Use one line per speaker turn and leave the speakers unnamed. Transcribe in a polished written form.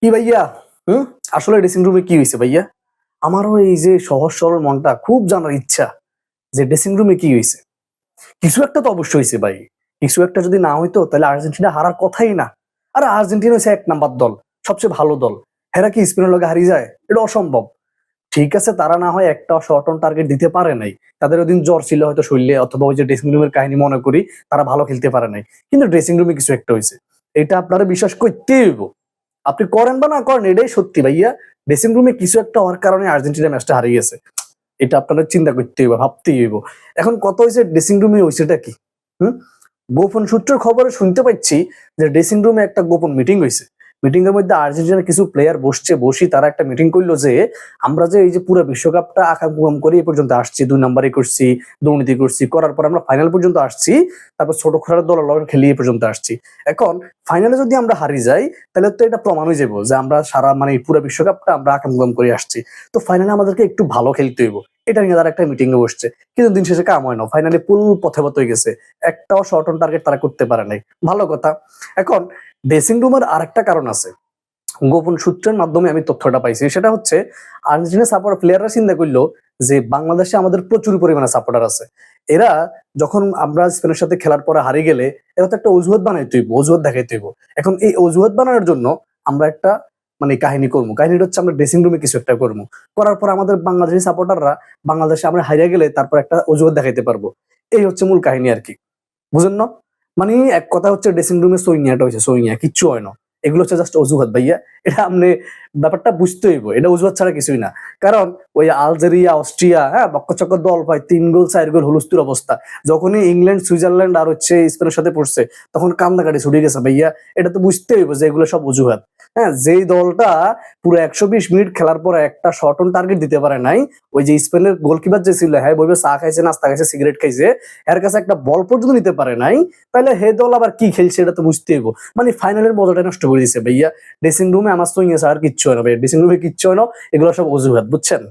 কি ভাইয়া? হুম? আসলে ড্রেসিং রুমে কি হইছে ভাইয়া? আমারও এই যে সহজ সরল মনটা খুব জানার ইচ্ছা যে ড্রেসিং রুমে কি হইছে? কিছু একটা তো অবশ্যই হইছে ভাই। কিছু একটা যদি না হইতো তাহলে আর্জেন্টিনা হারার কথাই না। আরে আর্জেন্টিনা হইছে ১ নাম্বার দল, সবচেয়ে ভালো দল। হেরা কি স্পেনের লগে হারিয়ে যায়? এটা অসম্ভব। ঠিক আছে তারা না হয় একটা শর্ট অন টার্গেট দিতে পারে নাই। তাদের ওইদিন জ্বর ছিল হয়তো শরীরে অথবা ওই যে ড্রেসিং রুমের কাহিনী মনে করি তারা ভালো খেলতে পারে নাই। কিন্তু ড্রেসিং রুমে কিছু একটা হইছে। এটা আপনারা বিশ্বাস করতেই হইব। আপনি করেন বা না করেন এটাই সত্যি ভাইয়া। ড্রেসিং রুমে কিছু একটা হওয়ার কারণে আর্জেন্টিনা ম্যাচটা হারিয়ে গেছে। এটা আপনাদের চিন্তা করতেই হইব, ভাবতেই হইব। এখন কথা হইছে ড্রেসিং রুমে হইছেটা কি? হুম? গোপন সূত্রের খবরে শুনতে পাচ্ছি যে ড্রেসিং রুমে একটা গোপন মিটিং হইছে। মিটিং এর মধ্যে আর্জেন্টিনার কিছু প্লেয়ার বসি তারা একটা মিটিং করলো যে আমরা যে এই যে পুরো বিশ্বকাপটা আকাম করে এই পর্যন্ত আসছি, ২ নাম্বারই করছি, দুর্নীতি করছি, করার পর আমরা ফাইনাল পর্যন্ত আসছি, তারপর ছোট খেলার দল খেলে এই পর্যন্ত আসছি। এখন ফাইনালে যদি আমরা হারিয়ে যাই তাহলে তো এটা প্রমাণ হয়ে যাবো যে আমরা সারা মানে পুরো বিশ্বকাপটা আমরা আকাম করে আসছি। তো ফাইনালে আমাদেরকে একটু ভালো খেলতে হইব। এটা নিয়ে তারা একটা মিটিং এ বসছে। কিন্তু দিন শেষে কাম হয় না। ফাইনালে পুল পথে হয়ে গেছে। একটাও শর্ট অন টার্গেট তারা করতে পারে নাই। ভালো কথা। এখন ড্রেসিং রুমের আরেকটা কারণ আছে। গোপন সূত্রের মাধ্যমে আমি তথ্যটা পাইছি। সেটা হচ্ছে আর্জেন্টিনা প্লেয়াররা চিন্তা করলো যে বাংলাদেশে আমাদের প্রচুর পরিমাণে সাপোর্টার আছে। এরা যখন আমরা স্পেনের সাথে খেলার পরে হারিয়ে গেলে এরা তো একটা অজুহাত বানাইতে হইব, অজুহাত দেখাইতে হইব। এখন এই অজুহাত বানানোর জন্য আমরা একটা মানে কাহিনী করবো। কাহিনীটা হচ্ছে আমরা ড্রেসিং রুমে কিছু একটা করবো। করার পর আমাদের বাংলাদেশি সাপোর্টাররা বাংলাদেশে আমরা হারিয়ে গেলে তারপর একটা অজুহাত দেখাইতে পারবো। এই হচ্ছে মূল কাহিনী আরকি। বুঝেন না? মানে এক কথা হচ্ছে ড্রেসিং রুমে সইনিয়াটা হইছে সইনিয়া, কিচ্ছু হয় না। এগুলো হচ্ছে জাস্ট অজুহাত ভাইয়া। এটা আপনি ব্যাপারটা বুঝতে হইব। এটা অজুহাত ছাড়া কিছুই না। কারণ ওই আলজেরিয়া, অস্ট্রিয়া, হ্যাঁ? বক্কচক্কর দল পায় ৩ গোল ৪ গোল হুলস্থুল অবস্থা। যখনই ইংল্যান্ড, সুইজারল্যান্ড আর হচ্ছে স্পেনের সাথে পড়ছে তখন কান্নাকাটি ছুটে গেছে ভাইয়া। এটা তো বুঝতে হইব যে এগুলো সব অজুহাত। হ্যাঁ? যেই দলটা পুরো ১২০ মিনিট খেলার পরে একটা শট অন টার্গেট দিতে পারে নাই, ওই যে স্পেনের গোলকিপার যে ছিল হ্যাঁ বইবে চা খাইছে, নাস্তা খাইছে, সিগারেট খাইছে, এর কাছে একটা বল পর্যন্ত নিতে পারে নাই। তাইলে হে দল আবার কি খেলছে এটা তো বুঝতে হইব। মানে ফাইনালের মজাটা নষ্ট করে দিছে ভাইয়া। ড্রেসিং রুমে আমার সঙ্গে আর কিচ্ছু হয় না ভাই। ড্রেসিং রুমে কিচ্ছু হয় না। এগুলো সব অজুহাত বুঝছেন?